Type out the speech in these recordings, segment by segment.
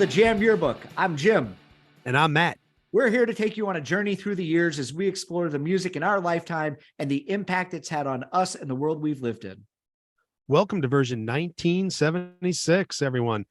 the Jam Yearbook. I'm Jim. And I'm Matt. We're here to take you on a journey through the years as we explore the music in our lifetime and the impact it's had on us and the world we've lived in. Welcome to version 1976, everyone.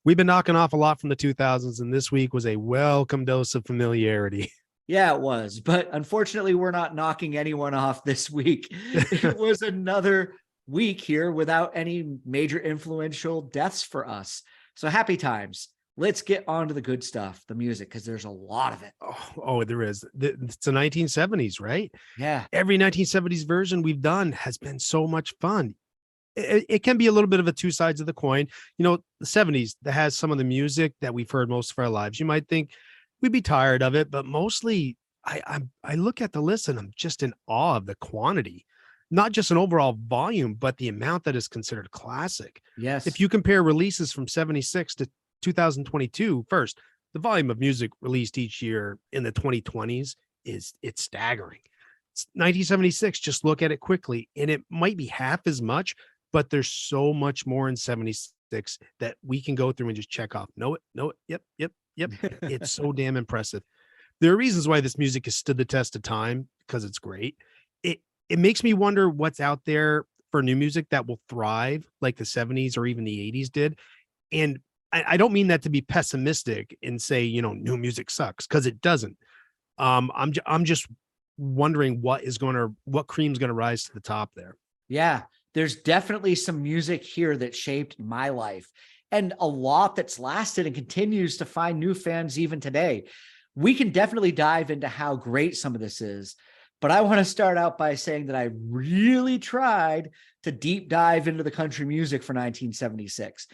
We've been knocking off a lot from the 2000s, and this week was a welcome dose of familiarity. Yeah, it was. But unfortunately, we're not knocking anyone off this week. It was another week here without any major influential deaths for us. So happy times. Let's get on to the good stuff, the music, because there's a lot of it. Oh, there is. It's the 1970s, right? Yeah. Every 1970s version we've done has been so much fun. It can be a little bit of a two sides of the coin. You know, the 70s that has some of the music that we've heard most of our lives. You might think we'd be tired of it, but mostly I look at the list and I'm just in awe of the quantity, not just an overall volume, but the amount that is considered classic. Yes. If you compare releases from 76 to 2022, first, the volume of music released each year in the 2020s it's staggering. It's 1976, just look at it quickly, and it might be half as much, but there's so much more in 76 that we can go through and just check off. Know it, yep. It's so damn impressive. There are reasons why this music has stood the test of time, because it's great. It makes me wonder what's out there for new music that will thrive like the 70s or even the 80s did. And I don't mean that to be pessimistic and say, you know, new music sucks, because it doesn't. I'm just wondering what cream's going to rise to the top there. Yeah, there's definitely some music here that shaped my life, and a lot that's lasted and continues to find new fans even today. We can definitely dive into how great some of this is, but I want to start out by saying that I really tried to deep dive into the country music for 1976.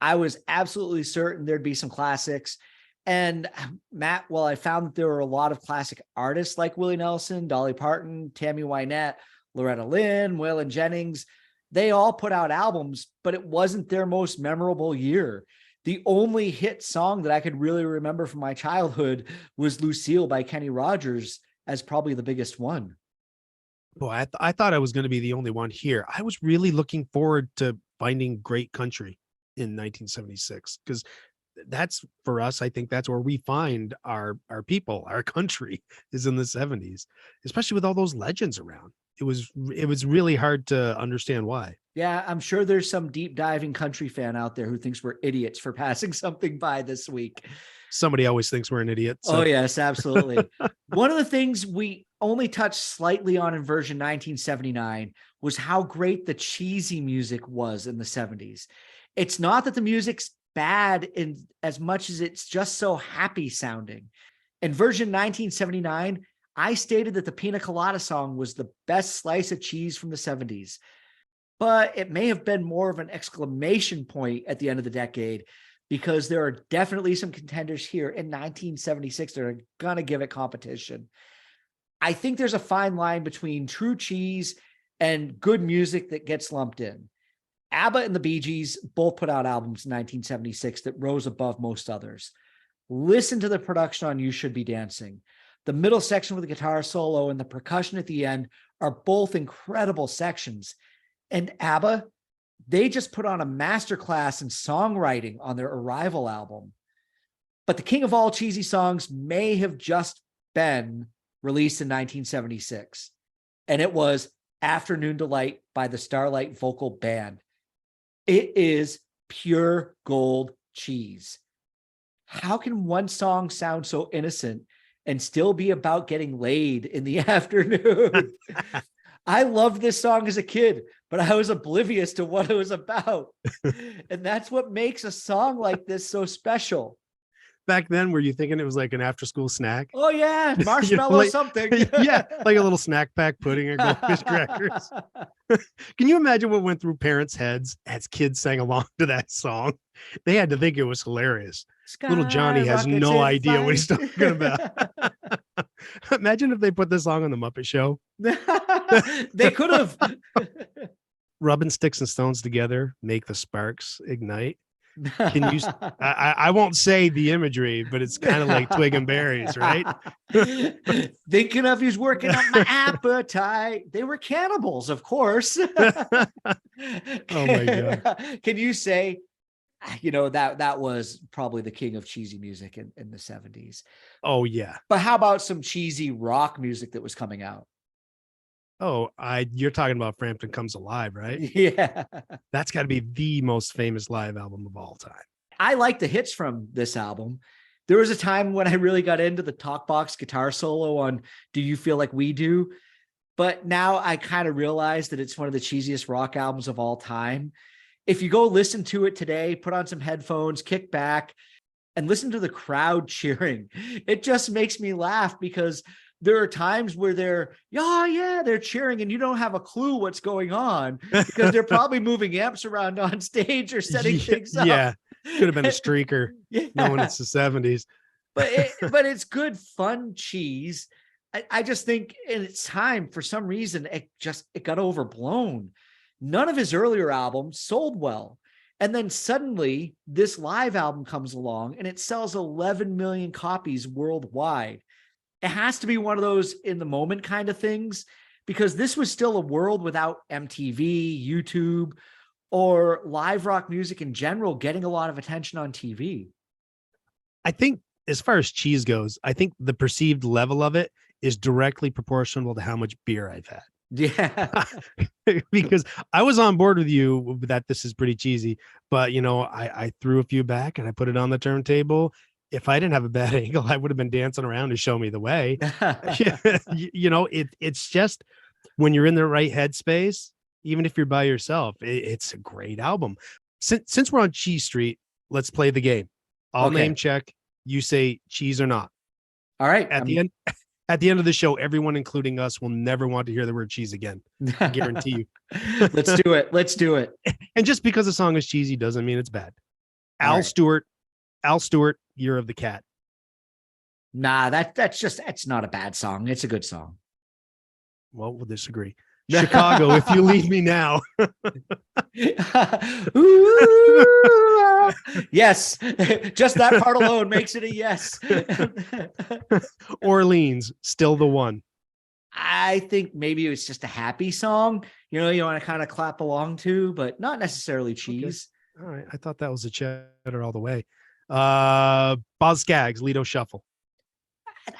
I was absolutely certain there'd be some classics. And Matt, while I found that there were a lot of classic artists like Willie Nelson, Dolly Parton, Tammy Wynette, Loretta Lynn, Waylon Jennings, they all put out albums, but it wasn't their most memorable year. The only hit song that I could really remember from my childhood was Lucille by Kenny Rogers as probably the biggest one. Boy, I thought I was going to be the only one here. I was really looking forward to finding great country in 1976, because that's, for us, I think that's where we find our people, our country is in the 70s, especially with all those legends around. It was really hard to understand why. Yeah, I'm sure there's some deep diving country fan out there who thinks we're idiots for passing something by this week. Somebody always thinks we're an idiot. So. Oh, yes, absolutely. One of the things we only touched slightly on in version 1979 was how great the cheesy music was in the 70s. It's not that the music's bad in as much as it's just so happy sounding. In version 1979, I stated that the Pina Colada song was the best slice of cheese from the 70s, but it may have been more of an exclamation point at the end of the decade, because there are definitely some contenders here in 1976 that are going to give it competition. I think there's a fine line between true cheese and good music that gets lumped in. ABBA and the Bee Gees both put out albums in 1976 that rose above most others. Listen to the production on You Should Be Dancing. The middle section with the guitar solo and the percussion at the end are both incredible sections. And ABBA, they just put on a masterclass in songwriting on their Arrival album. But the king of all cheesy songs may have just been released in 1976. And it was Afternoon Delight by the Starlight Vocal Band. It is pure gold cheese. How can one song sound so innocent and still be about getting laid in the afternoon? I loved this song as a kid, but I was oblivious to what it was about. And that's what makes a song like this so special. Back then, were you thinking it was like an after-school snack? Oh, yeah, marshmallow like, something. Yeah, like a little snack pack pudding or goldfish crackers. Can you imagine what went through parents' heads as kids sang along to that song? They had to think it was hilarious. Little Johnny has no idea what he's talking about. Imagine if they put this song on the Muppet Show. They could have. Rubbing sticks and stones together, make the sparks ignite. Can you? I won't say the imagery, but it's kind of like twig and berries, right? Thinking of he's working on my appetite. They were cannibals, of course. Oh my God! Can you say that was probably the king of cheesy music in the 70s. Oh yeah. But how about some cheesy rock music that was coming out? Oh, you're talking about Frampton Comes Alive, right? Yeah. That's got to be the most famous live album of all time. I like the hits from this album. There was a time when I really got into the talkbox guitar solo on Do You Feel Like We Do? But now I kind of realize that it's one of the cheesiest rock albums of all time. If you go listen to it today, put on some headphones, kick back, and listen to the crowd cheering. It just makes me laugh because there are times where they're cheering and you don't have a clue what's going on because they're probably moving amps around on stage or setting things up. Yeah, could have been a streaker, Yeah. knowing it's the 70s. But it's good, fun cheese. I just think in its time, for some reason, it got overblown. None of his earlier albums sold well. And then suddenly this live album comes along and it sells 11 million copies worldwide. It has to be one of those in the moment kind of things, because this was still a world without MTV, YouTube, or live rock music in general getting a lot of attention on TV. I think as far as cheese goes, I think the perceived level of it is directly proportional to how much beer I've had. Yeah. Because I was on board with you that this is pretty cheesy, but I threw a few back and I put it on the turntable. If I didn't have a bad angle, I would have been dancing around to show me the way. It's just when you're in the right headspace, even if you're by yourself, it's a great album. Since we're on Cheese Street, let's play the game. I'll name check. You say cheese or not. All right. At the end of the show, everyone, including us, will never want to hear the word cheese again. I guarantee you. Let's do it. And just because a song is cheesy doesn't mean it's bad. All Al Stewart, Year of the Cat. Nah, that's not a bad song. It's a good song. Well, we'll disagree. Chicago, If You Leave Me Now. Yes. Just that part alone makes it a yes. Orleans, Still the One. I think maybe it was just a happy song, you want to kind of clap along to, but not necessarily cheese. Okay. All right. I thought that was a cheddar all the way. Boz Scaggs, Lido Shuffle.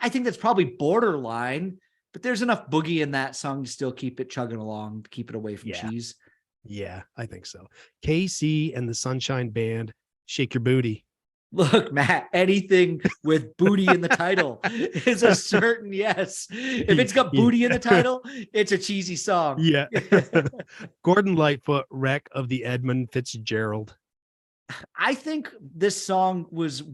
I think that's probably borderline, but there's enough boogie in that song to still keep it chugging along, to keep it away from cheese. Yeah, I think so. KC and the Sunshine Band, Shake Your Booty. Look, Matt, anything with booty in the title is a certain yes. If it's got booty in the title, it's a cheesy song. Yeah. Gordon Lightfoot, Wreck of the Edmund Fitzgerald. I think this song was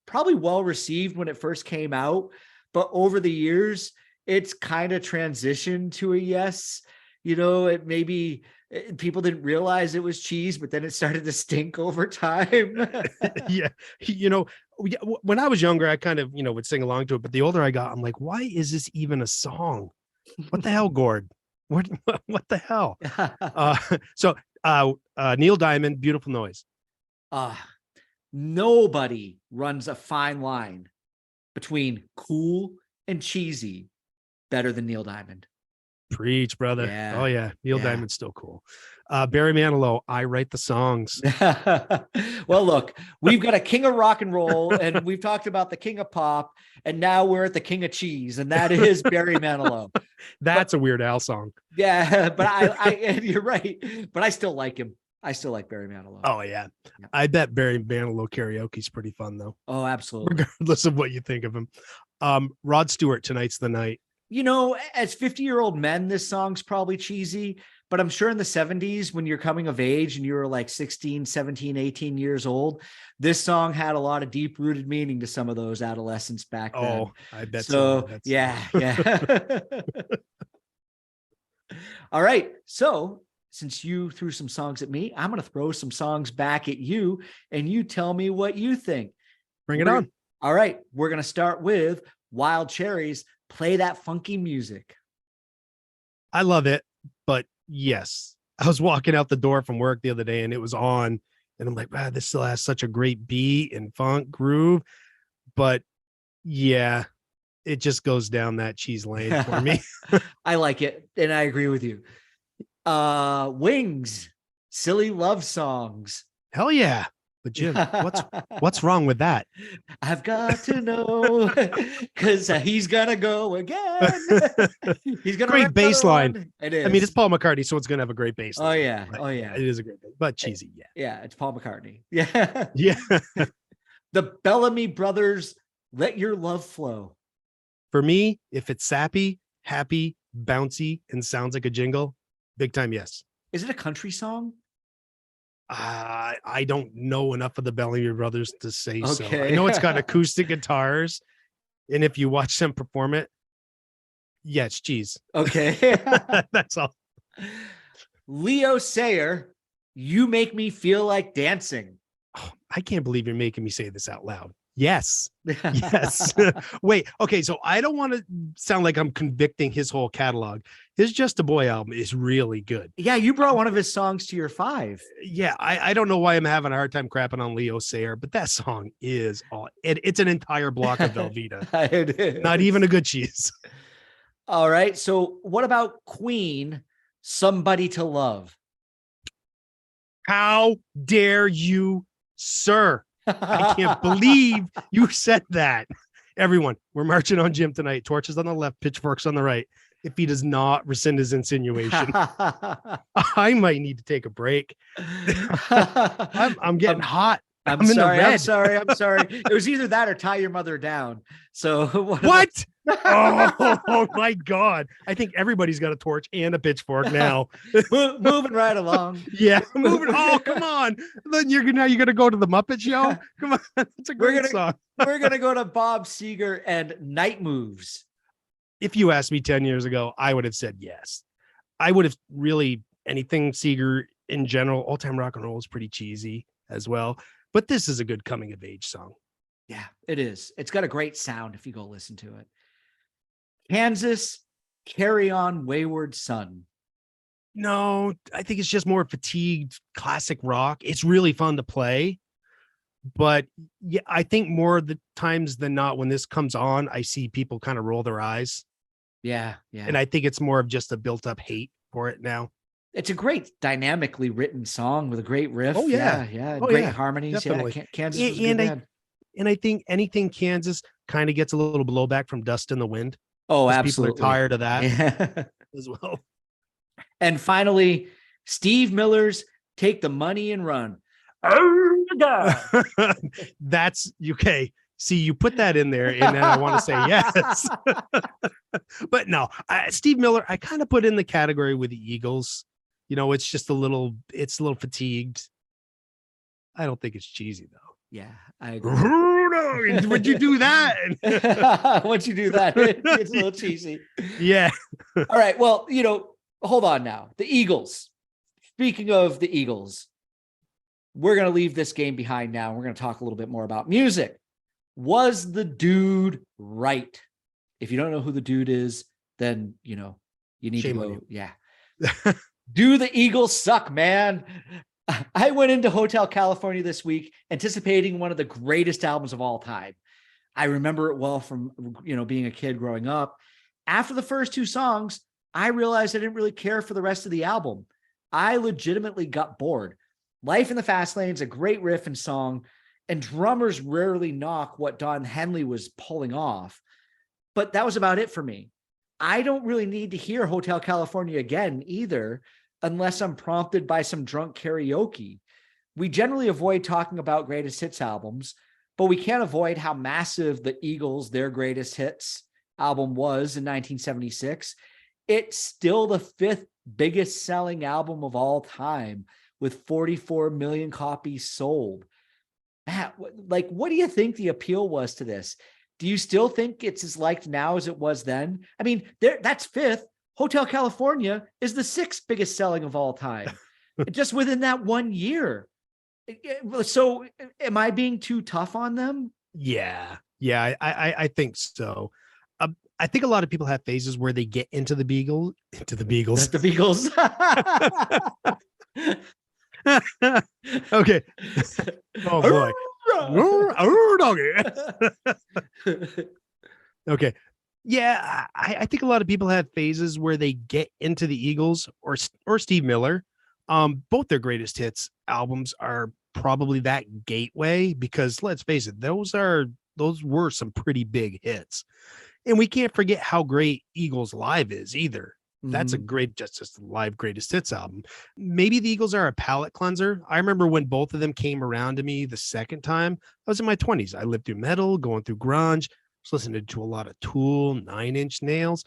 probably well received when it first came out, but over the years, it's kind of transitioned to a yes. It maybe people didn't realize it was cheese, but then it started to stink over time. Yeah. When I was younger, I kind of, would sing along to it. But the older I got, I'm like, why is this even a song? What the hell, Gord? What the hell? So Neil Diamond, Beautiful Noise. Nobody runs a fine line between cool and cheesy better than Neil Diamond. Preach, brother. Yeah. Oh yeah. Neil Diamond's still cool. Barry Manilow, I Write the Songs. Well, look, we've got a king of rock and roll, and we've talked about the king of pop, and now we're at the king of cheese, and that is Barry Manilow. That's a Weird Al song. Yeah, but I you're right, but I still like him. I still like Barry Manilow. Oh yeah. I bet Barry Manilow karaoke is pretty fun though. Oh, absolutely. Regardless of what you think of him. Rod Stewart, Tonight's the Night. As 50-year-old men, this song's probably cheesy, but I'm sure in the 70s, when you're coming of age and you were like 16, 17, 18 years old, this song had a lot of deep-rooted meaning to some of those adolescents back then. Oh, I bet so. Yeah. All right. So since you threw some songs at me, I'm going to throw some songs back at you, and you tell me what you think. Bring it on. All right. We're going to start with Wild Cherries. Play that funky music. I love it, but yes, I was walking out the door from work the other day and it was on, and I'm like, wow, this still has such a great beat and funk groove. But yeah, it just goes down that cheese lane for me. I like it, and I agree with you. Wings, Silly Love Songs. Hell yeah. But Jim, what's wrong with that? I've got to know because he's gonna go again. He's gonna Great bass line. It is. I mean, it's Paul McCartney, so it's gonna have a great bass line. Oh yeah. But, Oh yeah. It is a great bass, but cheesy. Yeah. Yeah. It's Paul McCartney. Yeah. Yeah. The Bellamy Brothers, Let Your Love Flow. For me, if it's sappy, happy, bouncy, and sounds like a jingle, big time yes. Is it a country song? I don't know enough of the Bellamy Brothers to say so. I Okay. know it's got acoustic guitars, and if you watch them perform it, yeah, it's cheese. Okay. That's all. Leo Sayer, You Make Me Feel Like Dancing. Oh, I can't believe you're making me say this out loud. Yes. Yes. Wait. Okay. So I don't want to sound like I'm convicting his whole catalog. His Just a Boy album is really good. Yeah, you brought one of his songs to your 5. Yeah. I don't know why I'm having a hard time crapping on Leo Sayer, but that song is it's an entire block of Velveeta. It is. Not even a good cheese. All right. So what about Queen, Somebody to Love? How dare you, sir? I can't believe you said that. Everyone, we're marching on Jim tonight. Torches on the left, pitchforks on the right. If he does not rescind his insinuation, I might need to take a break. I'm getting hot. I'm sorry. I'm sorry. I'm sorry. It was either that or Tie Your Mother Down. So what? Oh my God. I think everybody's got a torch and a pitchfork now. Moving right along. Yeah. Moving. Oh, come on. Then you're gonna go to the Muppet Show. Come on. It's a great song. We're gonna go to Bob Seger and Night Moves. If you asked me 10 years ago, I would have said yes. I would have really anything Seger in general. All time rock and roll is pretty cheesy as well. But this is a good coming of age song. Yeah, it is. It's got a great sound if you go listen to it. Kansas, Carry On Wayward Son. No, I think it's just more fatigued classic rock. It's really fun to play. But yeah, I think more of the times than not, when this comes on, I see people kind of roll their eyes. Yeah, yeah. And I think it's more of just a built up hate for it now. It's a great dynamically written song with a great riff. Oh, yeah. Yeah. Oh, Great yeah, harmonies. definitely. Yeah. Kansas was a good band. And I think anything Kansas kind of gets a little blowback from Dust in the Wind. Oh, absolutely. People are tired of that yeah. as well. And finally, Steve Miller's Take the Money and Run. Oh, God. That's okay. See, you put that in there, and then I want to say yes. But no, Steve Miller, I kind of put in the category with the Eagles. You know, it's just a little fatigued. I don't think it's cheesy though. Yeah, I agree. Would you do that? Once you do that, it's a little cheesy. Yeah. All right. Well, hold on now. The Eagles. Speaking of the Eagles, we're going to leave this game behind now. We're going to talk a little bit more about music. Was the dude right? If you don't know who the dude is, then, you need Shame to on go. you. Yeah. Do the Eagles suck, man? I went into Hotel California this week anticipating one of the greatest albums of all time. I remember it well from, being a kid growing up. After the first 2 songs, I realized I didn't really care for the rest of the album. I legitimately got bored. Life in the Fast Lane is a great riff and song, and drummers rarely knock what Don Henley was pulling off. But that was about it for me. I don't really need to hear Hotel California again either, unless I'm prompted by some drunk karaoke. We generally avoid talking about greatest hits albums, but we can't avoid how massive the Eagles, their greatest hits album was in 1976. It's still the 5th biggest selling album of all time with 44 million copies sold. What do you think the appeal was to this? Do you still think it's as liked now as it was then? I mean, that's 5th. Hotel California is the 6th biggest selling of all time, just within that 1 year. So am I being too tough on them? Yeah, I think so. I think a lot of people have phases where they get into the Beagles. The Beagles. Okay. Oh boy. Okay. Yeah, I think a lot of people have phases where they get into the Eagles or Steve Miller. Both their greatest hits albums are probably that gateway, because let's face it, those were some pretty big hits. And we can't forget how great Eagles Live is either. That's a great, just live greatest hits album. Maybe the Eagles are a palate cleanser. I remember when both of them came around to me the second time, I was in my 20s. I lived through metal, going through grunge, was listening to a lot of Tool, 9 Inch Nails.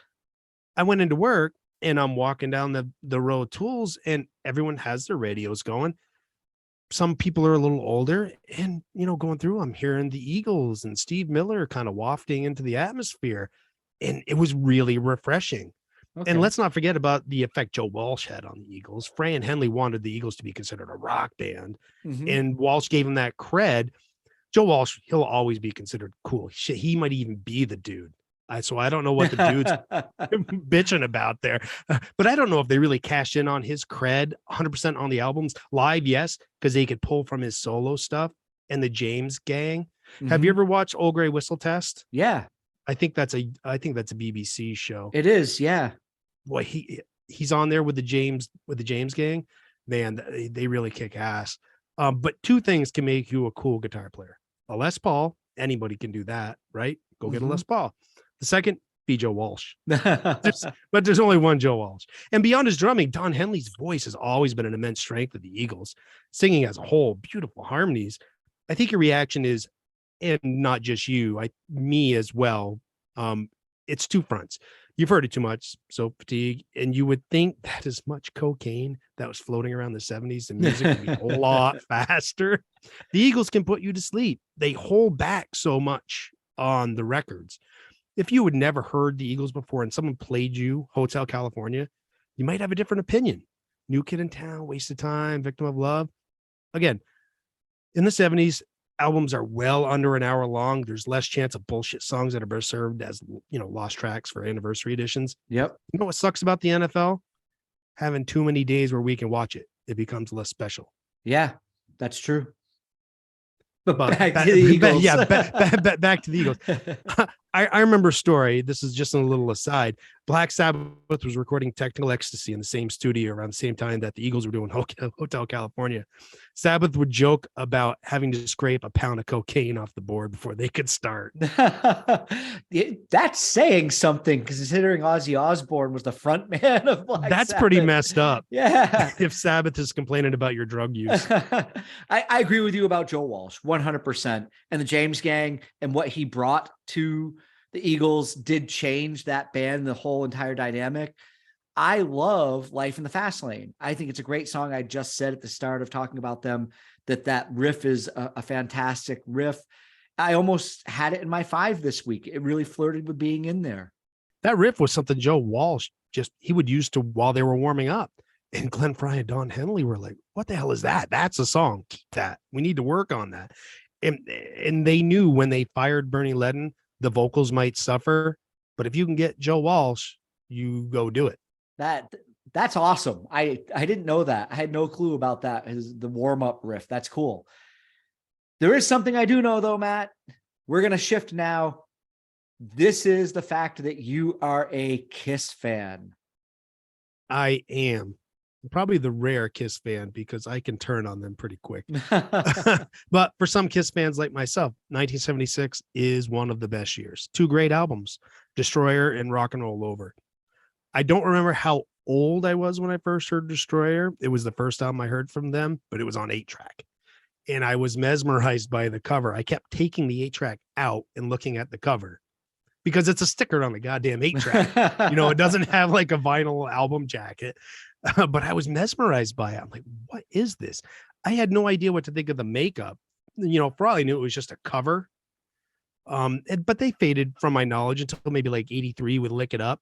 I went into work and I'm walking down the row of Tools and everyone has their radios going. Some people are a little older and, going through, I'm hearing the Eagles and Steve Miller kind of wafting into the atmosphere. And it was really refreshing. Okay. And let's not forget about the effect Joe Walsh had on the Eagles. Frey and Henley wanted the Eagles to be considered a rock band, and Walsh gave him that cred. Joe Walsh, he'll always be considered cool. He might even be the dude. So I don't know what the dude's bitching about there, but I don't know if they really cashed in on his cred 100% on the albums. Live, yes, because they could pull from his solo stuff and the James Gang. Have you ever watched Old Grey Whistle Test? Yeah. I think that's a BBC show. It is, yeah. Boy, he's on there with the James Gang. Man, they really kick ass. But two things can make you a cool guitar player: a Les Paul. Anybody can do that, right? Go get a Les Paul. The second, be Joe Walsh. But there's only one Joe Walsh. And beyond his drumming, Don Henley's voice has always been an immense strength of the Eagles. Singing as a whole, beautiful harmonies. I think your reaction is, and not just you, me as well. It's two fronts. You've heard it too much, so fatigue, and you would think that as much cocaine that was floating around the 70s, the music would be a lot faster. The Eagles can put you to sleep. They hold back so much on the records. If you had never heard the Eagles before and someone played you Hotel California, you might have a different opinion. New Kid in Town, Waste of Time, Victim of Love. Again, in the 70s, albums are well under an hour long. There's less chance of bullshit songs that are best served as, lost tracks for anniversary editions. Yep. You know what sucks about the NFL? Having too many days where we can watch it. It becomes less special. Yeah, that's true. But back to the Eagles. Back to the Eagles. I remember a story. This is just a little aside. Black Sabbath was recording Technical Ecstasy in the same studio around the same time that the Eagles were doing Hotel California. Sabbath would joke about having to scrape a pound of cocaine off the board before they could start. That's saying something, considering Ozzy Osbourne was the front man of Black That's Sabbath. Pretty messed up. Yeah. If Sabbath is complaining about your drug use. I agree with you about Joe Walsh 100%. And the James Gang and what he brought to the Eagles did change that band, the whole entire dynamic. I love Life in the Fast Lane. I think it's a great song. I just said at the start of talking about them that riff is a fantastic riff. I almost had it in my 5 this week. It really flirted with being in there. That riff was something Joe Walsh he would use to while they were warming up. And Glenn Frey and Don Henley were like, what the hell is that? That's a song. Keep that. We need to work on that. And they knew when they fired Bernie Ledden, the vocals might suffer, but if you can get Joe Walsh, you go do it. That's awesome. I didn't know that. I had no clue about that. The warm-up riff. That's cool. There is something I do know though, Matt. We're going to shift now. This is the fact that you are a Kiss fan. I am. Probably the rare Kiss fan because I can turn on them pretty quick. But for some Kiss fans like myself, 1976 is one of the best years. 2 great albums, Destroyer and Rock and Roll Over. I don't remember how old I was when I first heard Destroyer. It was the first album I heard from them, but it was on 8-track. And I was mesmerized by the cover. I kept taking the 8-track out and looking at the cover because it's a sticker on the goddamn 8-track. It doesn't have like a vinyl album jacket. But I was mesmerized by it. I'm like, what is this? I had no idea what to think of the makeup. For all I knew, it was just a cover. But they faded from my knowledge until maybe like 83 with Lick It Up.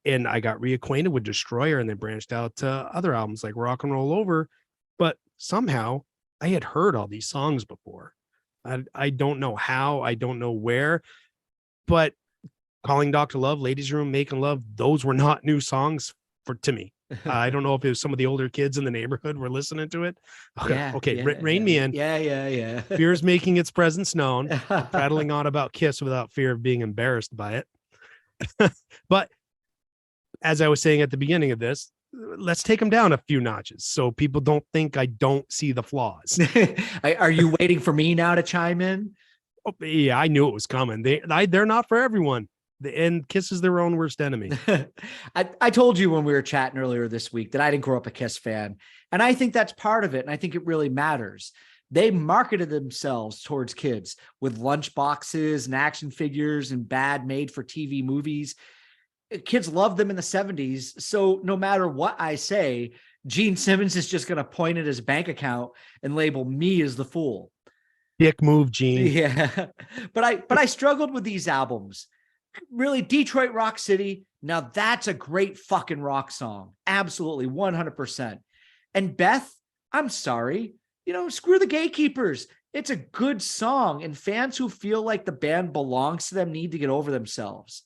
And I got reacquainted with Destroyer and then branched out to other albums like Rock and Roll Over. But somehow I had heard all these songs before. I don't know how, I don't know where, but Calling Dr. Love, Ladies Room, Making Love, those were not new songs to me. I don't know if it was some of the older kids in the neighborhood were listening to it. Rain Me In. Yeah. Fear is making its presence known. Prattling on about Kiss without fear of being embarrassed by it. But as I was saying at the beginning of this, let's take them down a few notches so people don't think I don't see the flaws. Are you waiting for me now to chime in? Oh, yeah, I knew it was coming. They're not for everyone. And Kiss is their own worst enemy. I told you when we were chatting earlier this week that I didn't grow up a Kiss fan. And I think that's part of it. And I think it really matters. They marketed themselves towards kids with lunch boxes and action figures and bad made for TV movies. Kids loved them in the 70s. So no matter what I say, Gene Simmons is just going to point at his bank account and label me as the fool. Dick move, Gene. Yeah. But I struggled with these albums. Really, Detroit Rock City. Now that's a great fucking rock song. Absolutely. 100%. And Beth, I'm sorry, screw the gatekeepers. It's a good song, and fans who feel like the band belongs to them need to get over themselves.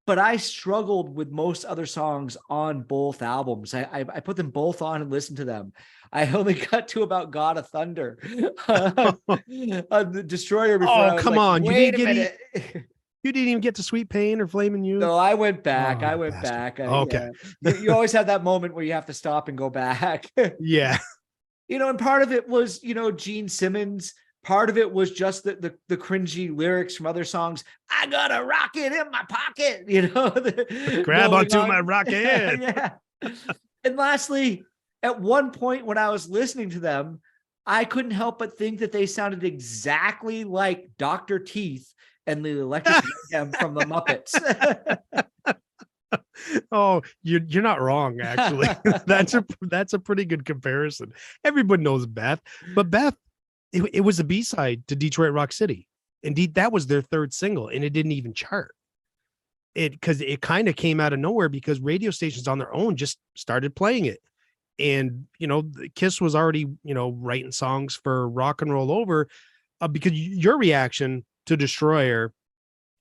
But I struggled with most other songs on both albums. I put them both on and listened to them. I only got to about God of Thunder on the Destroyer before. Oh, come on. Wait a minute. You didn't even get to Sweet Pain or Flaming You? No, I went back. Oh, back. Okay. You always have that moment where you have to stop and go back. Yeah. And part of it was, Gene Simmons. Part of it was just the cringy lyrics from other songs. I got a rocket in my pocket, Grab onto my rocket. Yeah. And lastly, at one point when I was listening to them, I couldn't help but think that they sounded exactly like Dr. Teeth and the Electric Mayhem from the Muppets. Oh, you're not wrong, actually. That's a pretty good comparison. Everybody knows Beth, but Beth, it was a B-side to Detroit Rock City. Indeed, that was their third single, and it didn't even chart. Because it kind of came out of nowhere because radio stations on their own just started playing it. And, Kiss was already, writing songs for Rock and Roll Over, because your reaction to Destroyer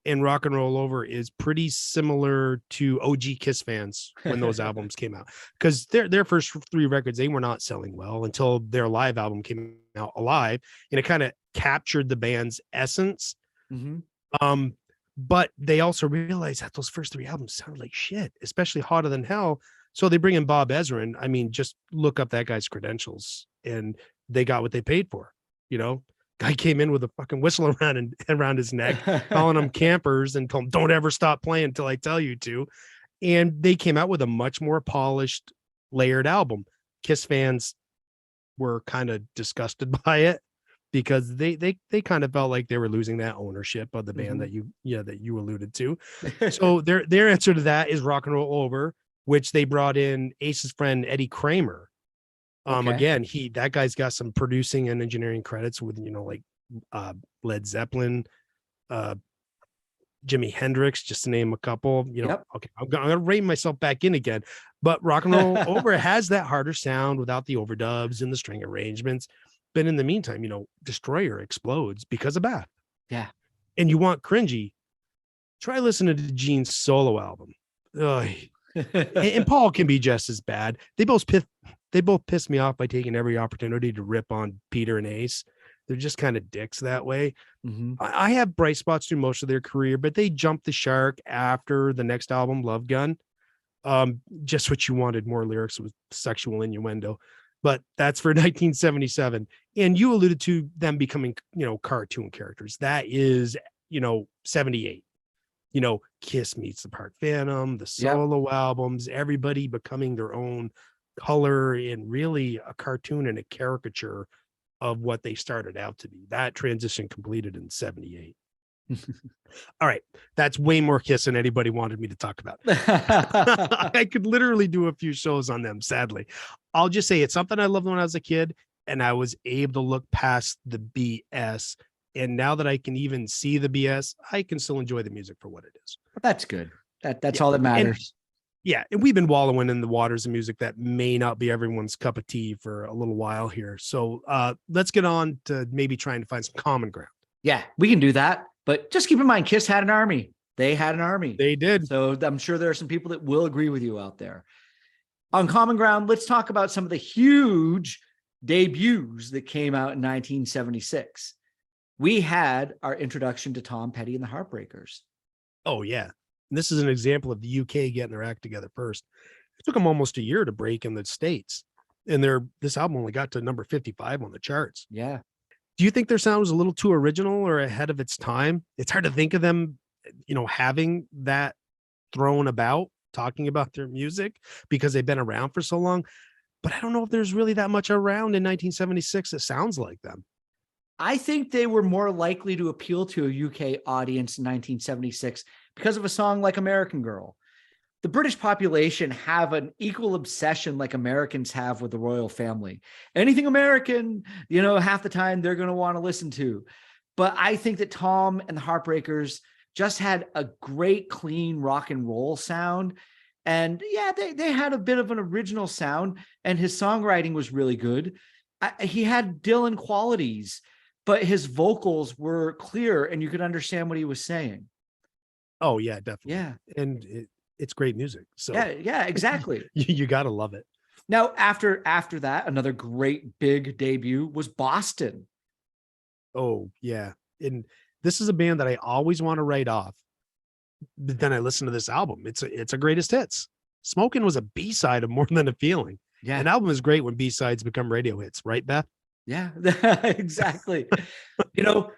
and Rock and Roll Over is pretty similar to OG Kiss fans when those albums came out, because their first three records, they were not selling well until their live album came out, Alive, and it kind of captured the band's essence. Mm-hmm. But they also realized that those first three albums sounded like shit, especially Hotter Than Hell. So they bring in Bob Ezrin. I mean, just look up that guy's credentials, and they got what they paid for. Guy came in with a fucking whistle around his neck, calling them campers and told them, don't ever stop playing until I tell you to. And they came out with a much more polished, layered album. Kiss fans were kind of disgusted by it because they kind of felt like they were losing that ownership of the band mm-hmm. that you alluded to. So their answer to that is Rock and Roll Over, which they brought in Ace's friend Eddie Kramer. Okay. Again, that guy's got some producing and engineering credits with, Led Zeppelin, Jimi Hendrix, just to name a couple. Yep. Okay, I'm gonna rein myself back in again. But Rock and Roll Over has that harder sound without the overdubs and the string arrangements. But in the meantime, Destroyer explodes because of Beth. Yeah. And you want cringy, try listening to Gene's solo album. And Paul can be just as bad. They both piss me off by taking every opportunity to rip on Peter and Ace. They're just kind of dicks that way. Mm-hmm. I have bright spots through most of their career, but they jumped the shark after the next album, Love Gun. Just what you wanted, more lyrics with sexual innuendo. But that's for 1977. And you alluded to them becoming, cartoon characters. That is, 78. Kiss meets the Park Phantom, the solo albums, everybody becoming their own color and really a cartoon and a caricature of what they started out to be. That transition completed in 78. All right. That's way more Kiss than anybody wanted me to talk about. I could literally do a few shows on them, sadly. I'll just say it's something I loved when I was a kid, and I was able to look past the BS. And now that I can even see the BS, I can still enjoy the music for what it is. That's good. That's all that matters. And we've been wallowing in the waters of music that may not be everyone's cup of tea for a little while here. So let's get on to maybe trying to find some common ground. Yeah, we can do that. But just keep in mind, Kiss had an army. They had an army. They did. So I'm sure there are some people that will agree with you out there. On common ground, let's talk about some of the huge debuts that came out in 1976. We had our introduction to Tom Petty and the Heartbreakers. Oh, yeah. And this is an example of the UK getting their act together first. It took them almost a year to break in the States. And this album only got to number 55 on the charts. Yeah. Do you think their sound was a little too original or ahead of its time? It's hard to think of them, having that thrown about, talking about their music because they've been around for so long. But I don't know if there's really that much around in 1976 that sounds like them. I think they were more likely to appeal to a UK audience in 1976 because of a song like American Girl. The British population have an equal obsession like Americans have with the royal family. Anything American, half the time they're going to want to listen to. But I think that Tom and the Heartbreakers just had a great, clean rock and roll sound. And yeah, they had a bit of an original sound, and his songwriting was really good. He had Dylan qualities, but his vocals were clear and you could understand what he was saying. Oh yeah, definitely. Yeah. And it's great music. So yeah, exactly. you got to love it. Now, after that, another great big debut was Boston. Oh yeah. And this is a band that I always want to write off. But then I listen to this album. It's a greatest hits. Smoking was a B-side of More Than a Feeling. Yeah. An album is great when B-sides become radio hits, right, Beth? Yeah, exactly.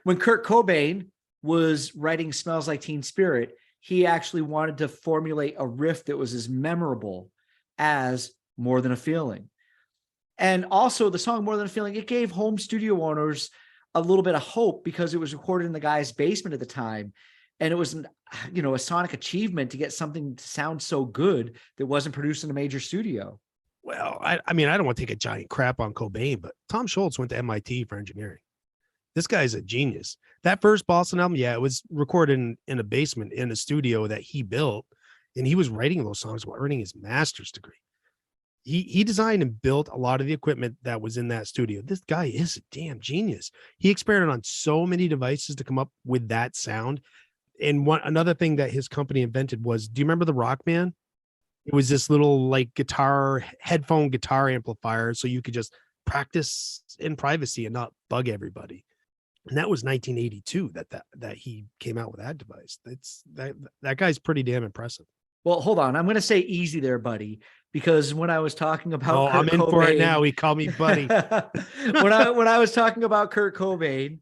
When Kurt Cobain was writing Smells Like Teen Spirit, he actually wanted to formulate a riff that was as memorable as More Than a Feeling. And also the song More Than a Feeling, it gave home studio owners a little bit of hope because it was recorded in the guy's basement at the time. And it was, a sonic achievement to get something to sound so good that wasn't produced in a major studio. Well, I don't want to take a giant crap on Cobain, but Tom Scholz went to MIT for engineering. This guy's a genius. That first Boston album, yeah, it was recorded in a basement in a studio that he built, and he was writing those songs while earning his master's degree. He designed and built a lot of the equipment that was in that studio. This guy is a damn genius. He experimented on so many devices to come up with that sound. And another thing that his company invented was, do you remember the Rockman? It was this little like headphone guitar amplifier, so you could just practice in privacy and not bug everybody. And that was 1982 that he came out with that device. That guy's pretty damn impressive. Well, hold on. I'm going to say easy there, buddy, because when I was talking about Kurt I'm in Cobain, for it now. He called me buddy. when I was talking about Kurt Cobain,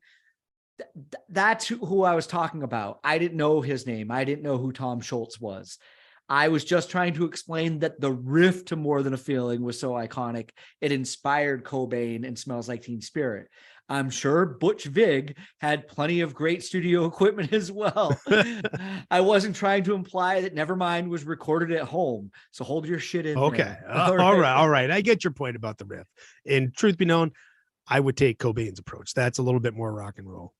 that's who I was talking about. I didn't know his name. I didn't know who Tom Scholz was. I was just trying to explain that the riff to More Than a Feeling was so iconic. It inspired Cobain and Smells Like Teen Spirit. I'm sure Butch Vig had plenty of great studio equipment as well. I wasn't trying to imply that Nevermind was recorded at home. So hold your shit in. Okay. All right. I get your point about the riff. And truth be known, I would take Cobain's approach. That's a little bit more rock and roll.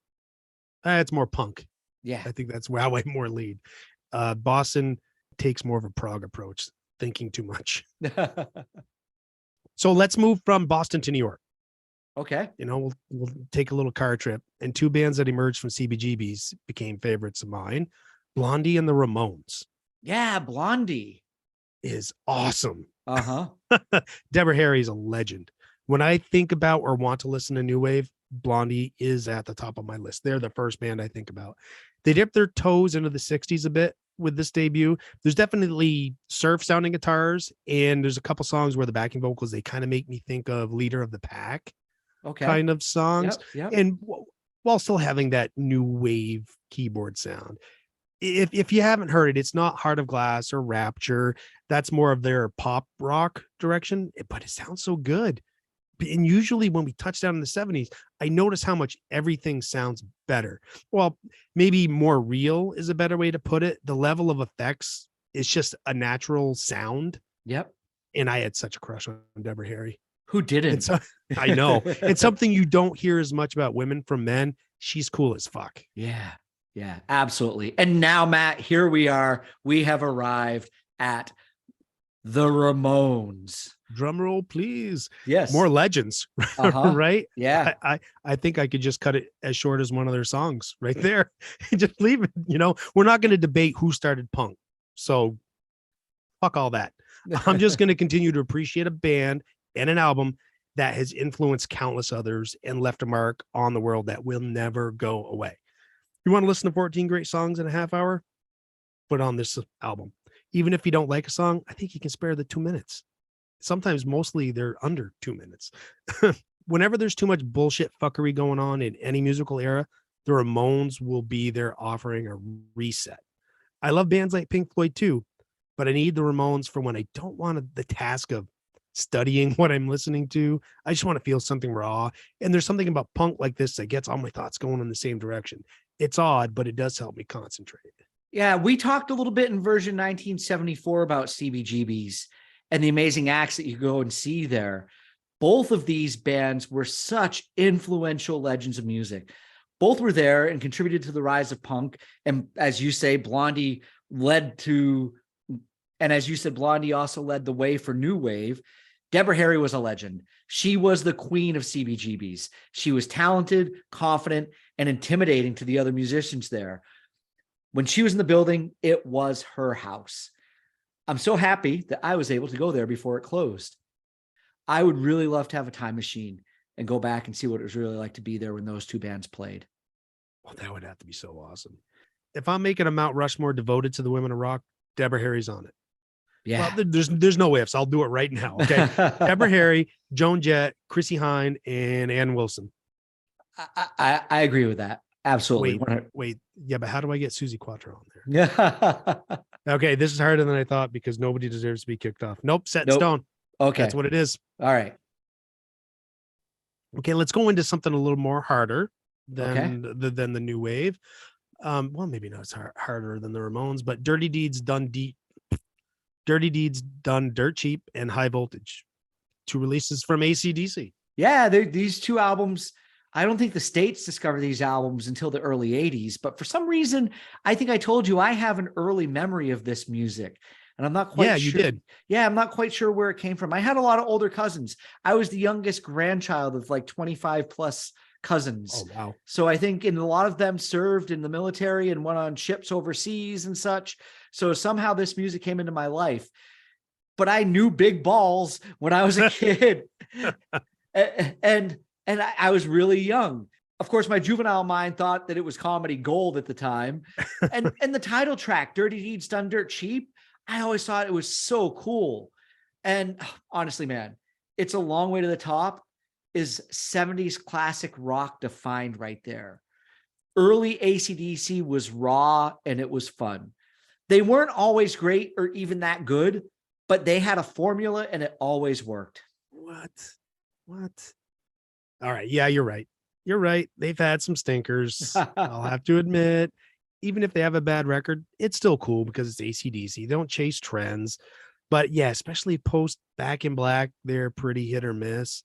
It's more punk. Yeah. I think that's where I more lead. Boston takes more of a prog approach, thinking too much. So let's move from Boston to New York. Okay. We'll take a little car trip, and two bands that emerged from CBGBs became favorites of mine, Blondie and the Ramones. Yeah, Blondie is awesome. Uh-huh. Deborah Harry's a legend. When I think about or want to listen to new wave, Blondie is at the top of my list. They're the first band I think about. They dipped their toes into the 60s a bit with this debut. There's definitely surf sounding guitars, and there's a couple songs where the backing vocals, they kind of make me think of Leader of the Pack kind of songs. Yep. And while still having that new wave keyboard sound. If you haven't heard it, it's not Heart of Glass or Rapture. That's more of their pop rock direction, but it sounds so good. And usually when we touch down in the 70s, I notice how much everything sounds better. Well, maybe more real is a better way to put it. The level of effects is just a natural sound. Yep. And I had such a crush on Deborah Harry. Who didn't? I know. It's something you don't hear as much about women from men. She's cool as fuck. Yeah, absolutely. And now, Matt, here we are. We have arrived at the Ramones. Drum roll, please. Yes. More legends, right? Yeah. I think I could just cut it as short as one of their songs right there. Just leave it. We're not going to debate who started punk. So fuck all that. I'm just going to continue to appreciate a band and an album that has influenced countless others and left a mark on the world that will never go away. You want to listen to 14 great songs in a half hour? Put on this album. Even if you don't like a song, I think you can spare the 2 minutes. Sometimes mostly they're under 2 minutes. Whenever there's too much bullshit fuckery going on in any musical era, the Ramones will be there offering a reset. I love bands like Pink Floyd too, but I need the Ramones for when I don't want the task of studying what I'm listening to. I just want to feel something raw. And there's something about punk like this that gets all my thoughts going in the same direction. It's odd, but it does help me concentrate. Yeah, we talked a little bit in version 1974 about CBGBs and the amazing acts that you go and see there. Both of these bands were such influential legends of music. Both were there and contributed to the rise of punk. And as you say, Blondie also led the way for new wave. Deborah Harry was a legend. She was the queen of CBGBs. She was talented, confident, and intimidating to the other musicians there. When she was in the building, it was her house. I'm so happy that I was able to go there before it closed. I would really love to have a time machine and go back and see what it was really like to be there when those two bands played. Well, that would have to be so awesome. If I'm making a Mount Rushmore devoted to the women of rock, Deborah Harry's on it. Yeah. Well, there's no ifs. I'll do it right now. Okay. Deborah Harry, Joan Jett, Chrissie Hynde, and Ann Wilson. I agree with that. Absolutely. Wait. Yeah, but how do I get Susie Quattro on there? Yeah. Okay, this is harder than I thought because nobody deserves to be kicked off. Nope, set in stone. Okay. That's what it is. All right. Okay, let's go into something a little more harder than the new wave. Well, maybe not as harder than the Ramones, but Dirty Deeds Done Dirt Cheap, and High Voltage. 2 releases from AC/DC. Yeah, these 2 albums, I don't think the States discovered these albums until the early 80s, but for some reason, I think I told you I have an early memory of this music. And I'm not quite sure. Yeah, you did. Yeah, I'm not quite sure where it came from. I had a lot of older cousins. I was the youngest grandchild of like 25 plus cousins. Oh, wow. So I think a lot of them served in the military and went on ships overseas and such. So somehow this music came into my life. But I knew Big Balls when I was a kid. and I was really young. Of course, my juvenile mind thought that it was comedy gold at the time. And the title track, Dirty Deeds Done Dirt Cheap, I always thought it was so cool. And honestly, man, It's a Long Way to the Top is 70s classic rock defined right there. Early AC/DC was raw and it was fun. They weren't always great or even that good, but they had a formula and it always worked. What? All right. Yeah, you're right. You're right. They've had some stinkers. I'll have to admit, even if they have a bad record, it's still cool because it's AC/DC. They don't chase trends. But yeah, especially post Back in Black, they're pretty hit or miss.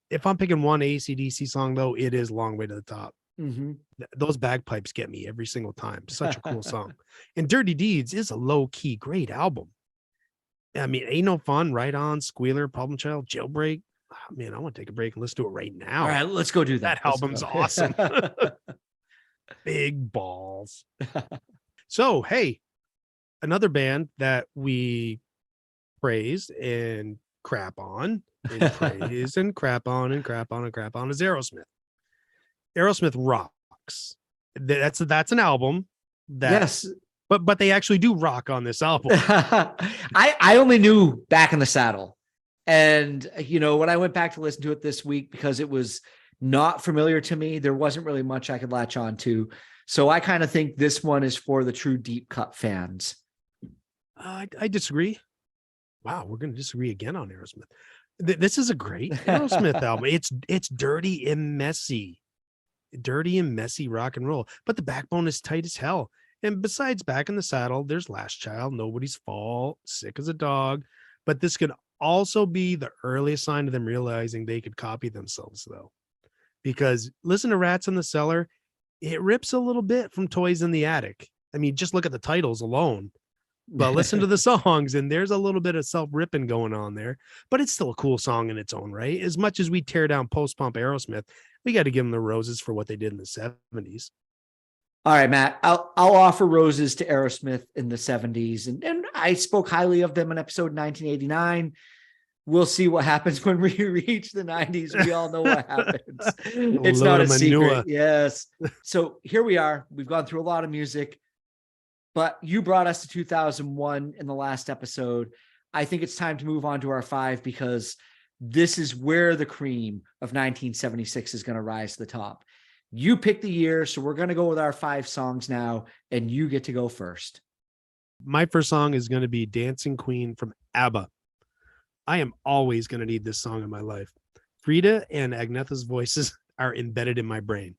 If I'm picking one AC/DC song, though, it is Long Way to the Top. Mm-hmm. Those bagpipes get me every single time. Such a cool song. And Dirty Deeds is a low-key great album. I mean, Ain't No Fun, Right On, Squealer, Problem Child, Jailbreak. Oh, man, I want to take a break and let's do it right now. All right, let's go do that. That album's awesome. Big Balls. So, hey, another band that we praised and crap on and praise and crap on and crap on and crap on is Aerosmith. Aerosmith rocks. That's an album that, yes, but they actually do rock on this album. I only knew Back in the Saddle, and when I went back to listen to it this week because it was not familiar to me, there wasn't really much I could latch on to. So I kind of think this one is for the true deep cut fans. I disagree. Wow, we're going to disagree again on Aerosmith. This is a great Aerosmith album. It's dirty and messy rock and roll, but the backbone is tight as hell. And besides Back in the Saddle, there's Last Child, Nobody's Fault, Sick as a Dog. But this could also be the earliest sign of them realizing they could copy themselves, though. Because listen to Rats in the Cellar, it rips a little bit from Toys in the Attic. I mean, just look at the titles alone. But listen to the songs, and there's a little bit of self-ripping going on there. But it's still a cool song in its own right. As much as we tear down post-punk Aerosmith, we got to give them the roses for what they did in the 70s. All right, Matt, I'll offer roses to Aerosmith in the 70s. And I spoke highly of them in episode 1989. We'll see what happens when we reach the 90s. We all know what happens. It's not a secret. Yes. So here we are. We've gone through a lot of music. But you brought us to 2001 in the last episode. I think it's time to move on to our 5 because this is where the cream of 1976 is going to rise to the top. You pick the year, so we're going to go with our 5 songs now, and you get to go first. My first song is going to be Dancing Queen from ABBA. I am always going to need this song in my life. Frida and Agnetha's voices are embedded in my brain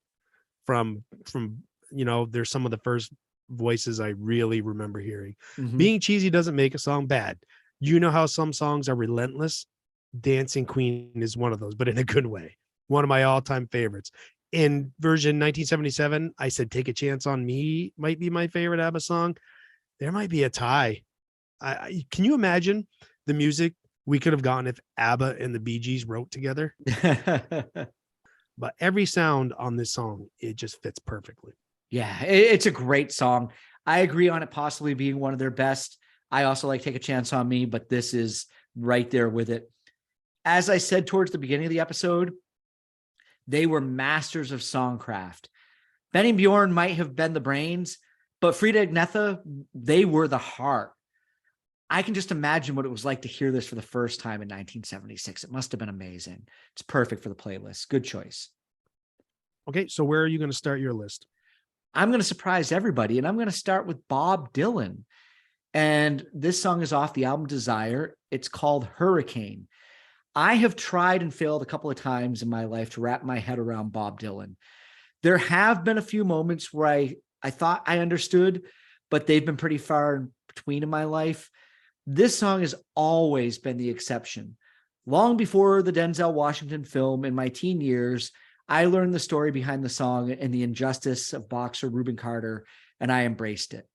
from they're some of the first voices I really remember hearing. Mm-hmm. Being cheesy doesn't make a song bad. You know how some songs are relentless? Dancing Queen is one of those, but in a good way. One of my all-time favorites. In version 1977, I said Take a Chance on Me might be my favorite ABBA song. There might be a tie. Can you imagine the music we could have gotten if ABBA and the Bee Gees wrote together? But every sound on this song, it just fits perfectly. Yeah, it's a great song. I agree on it possibly being one of their best. I also like Take a Chance on Me, but this is right there with it. As I said towards the beginning of the episode, they were masters of songcraft. Benny and Bjorn might have been the brains, but Frida and Agnetha, they were the heart. I can just imagine what it was like to hear this for the first time in 1976. It must have been amazing. It's perfect for the playlist. Good choice. Okay, so where are you going to start your list? I'm going to surprise everybody, and I'm going to start with Bob Dylan. And this song is off the album Desire. It's called Hurricane. I have tried and failed a couple of times in my life to wrap my head around Bob Dylan. There have been a few moments where I thought I understood, but they've been pretty far in between in my life. This song has always been the exception. Long before the Denzel Washington film, in my teen years, I learned the story behind the song and the injustice of boxer Reuben Carter, and I embraced it.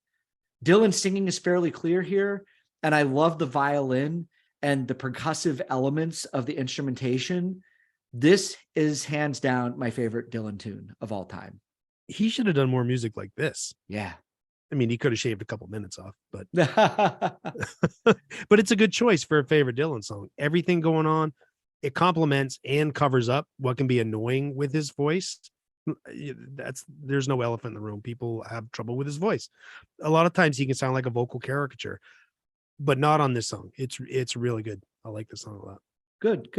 Dylan's singing is fairly clear here, and I love the violin and the percussive elements of the instrumentation. This is hands down my favorite Dylan tune of all time. He should have done more music like this. Yeah. I mean, he could have shaved a couple minutes off, but but it's a good choice for a favorite Dylan song. Everything going on, it complements and covers up what can be annoying with his voice. There's no elephant in the room. People have trouble with his voice. A lot of times he can sound like a vocal caricature, but not on this song. It's really good. I like this song a lot. Good.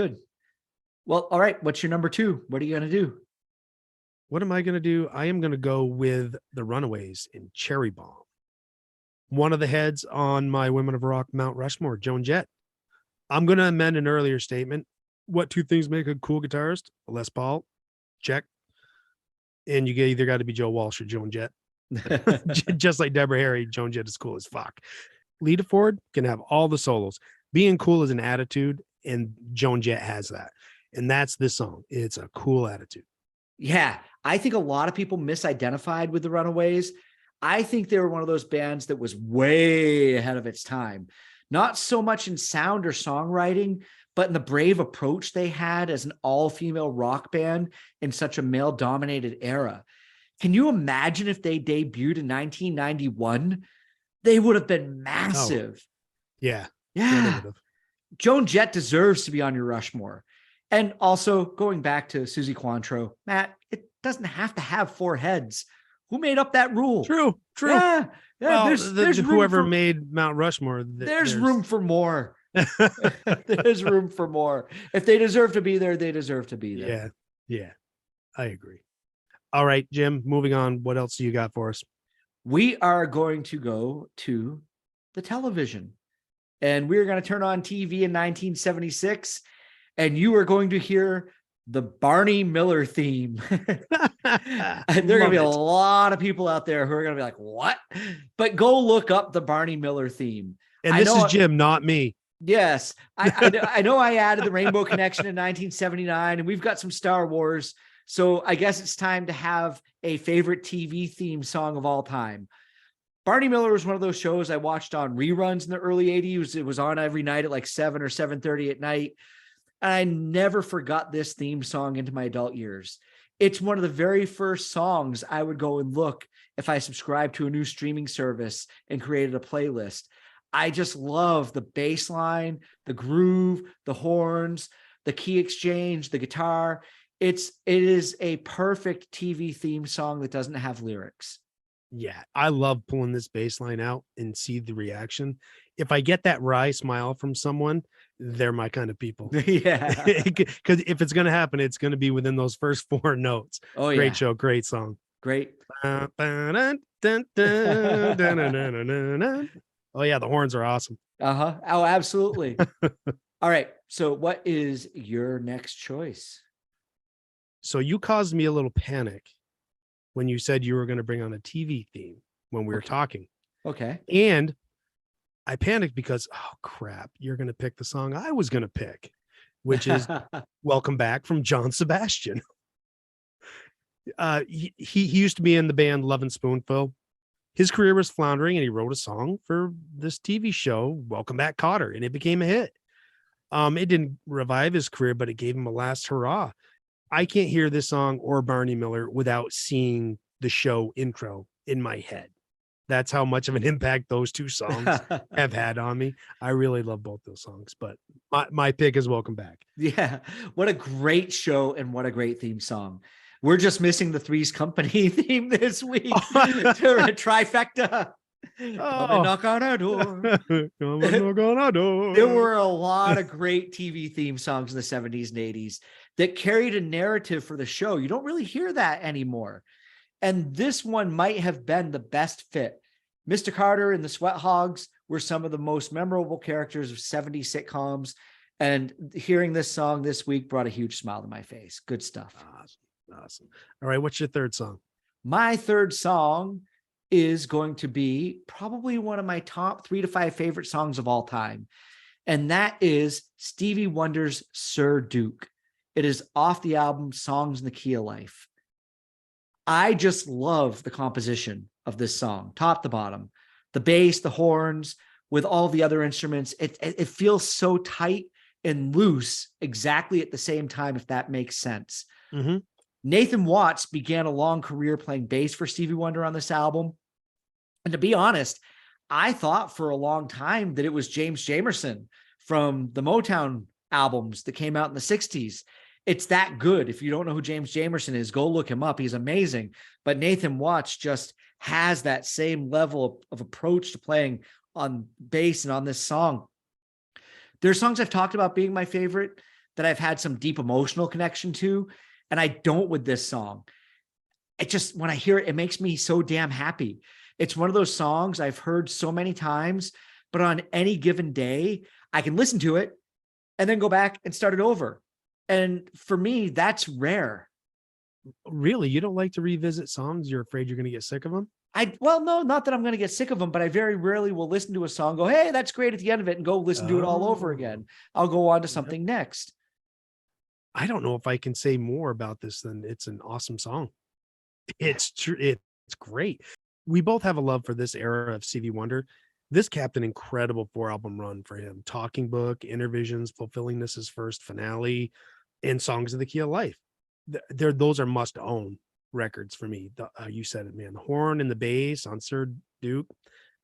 Well, all right. What's your number 2? What are you going to do? What am I going to do? I am going to go with the Runaways in Cherry Bomb. One of the heads on my Women of Rock Mount Rushmore, Joan Jett. I'm going to amend an earlier statement. What 2 things make a cool guitarist? A Les Paul. Check. And you either got to be Joe Walsh or Joan Jett. Just like Deborah Harry, Joan Jett is cool as fuck. Lita Ford can have all the solos. Being cool is an attitude, and Joan Jett has that. And that's this song. It's a cool attitude. Yeah, I think a lot of people misidentified with the Runaways. I think they were one of those bands that was way ahead of its time. Not so much in sound or songwriting, but in the brave approach they had as an all-female rock band in such a male-dominated era. Can you imagine if they debuted in 1991? They would have been massive. Yeah. Yeah. Joan Jett deserves to be on your Rushmore. And also, going back to Susie Quantrill, Matt, it doesn't have to have 4 heads. Who made up that rule? True. Yeah. Well, there's whoever made Mount Rushmore. There's room for more. There's room for more. If they deserve to be there, they deserve to be there. Yeah. I agree. All right, Jim, moving on. What else do you got for us? We are going to go to the television. And we're going to turn on TV in 1976. And you are going to hear the Barney Miller theme. And there are going to be a lot of people out there who are going to be like, what? But go look up the Barney Miller theme. And this is Jim, not me. Yes. I know I added the Rainbow Connection in 1979, and we've got some Star Wars. So I guess it's time to have a favorite TV theme song of all time. Barney Miller was one of those shows I watched on reruns in the early 80s. It was on every night at like 7 or 7:30 at night. And I never forgot this theme song into my adult years. It's one of the very first songs I would go and look if I subscribed to a new streaming service and created a playlist. I just love the bass line, the groove, the horns, the key exchange, the guitar. It is a perfect TV theme song that doesn't have lyrics. Yeah, I love pulling this bass line out and see the reaction. If I get that wry smile from someone, they're my kind of people. Yeah. Because if it's gonna happen, it's gonna be within those first 4 notes. Oh Great yeah. show, great song. Great. Oh yeah, the horns are awesome. Uh-huh. Oh, absolutely. All right. So what is your next choice? So you caused me a little panic when you said you were gonna bring on a TV theme when we were Okay. talking. Okay. And I panicked because, oh crap, you're gonna pick the song I was gonna pick, which is Welcome Back from John Sebastian. He used to be in the band Love and Spoonful. His career was floundering, and he wrote a song for this TV show, Welcome Back Cotter, and it became a hit. It didn't revive his career, but it gave him a last hurrah. I can't hear this song or Barney Miller without seeing the show intro in my head. That's how much of an impact those two songs have had on me. I really love both those songs, but my pick is Welcome Back. Yeah. What a great show and what a great theme song. We're just missing the Three's Company theme this week. Trifecta. Come and knock on our door. Come and knock on our door. There were a lot of great TV theme songs in the 70s and 80s that carried a narrative for the show. You don't really hear that anymore. And this one might have been the best fit. Mr. Carter and the Sweat Hogs were some of the most memorable characters of 70s sitcoms. And hearing this song this week brought a huge smile to my face. Good stuff. Awesome. All right. What's your third song? My third song is going to be probably one of my top 3 to 5 favorite songs of all time. And that is Stevie Wonder's Sir Duke. It is off the album Songs in the Key of Life. I just love the composition of this song, top to bottom. The bass, the horns, with all the other instruments. It feels so tight and loose exactly at the same time, if that makes sense. Mm-hmm. Nathan Watts began a long career playing bass for Stevie Wonder on this album. And to be honest, I thought for a long time that it was James Jamerson from the Motown albums that came out in the 60s. It's that good. If you don't know who James Jamerson is, go look him up. He's amazing. But Nathan Watts just has that same level of approach to playing on bass and on this song. There are songs I've talked about being my favorite that I've had some deep emotional connection to, and I don't with this song. It just, when I hear it, it makes me so damn happy. It's one of those songs I've heard so many times, but on any given day, I can listen to it and then go back and start it over. And for me, that's rare. Really? You don't like to revisit songs? You're afraid you're going to get sick of them? Well, no, not that I'm going to get sick of them, but I very rarely will listen to a song, go, hey, that's great at the end of it, and go listen to it all over again. I'll go on to something next. I don't know if I can say more about this than it's an awesome song. It's true. It's great. We both have a love for this era of Stevie Wonder. This capped an incredible 4-album run for him. Talking Book, Intervisions, Fulfilling This is First, Finale, and Songs of the Key of Life. Those are must own records for me. You said it, man. The horn and the bass on Sir Duke,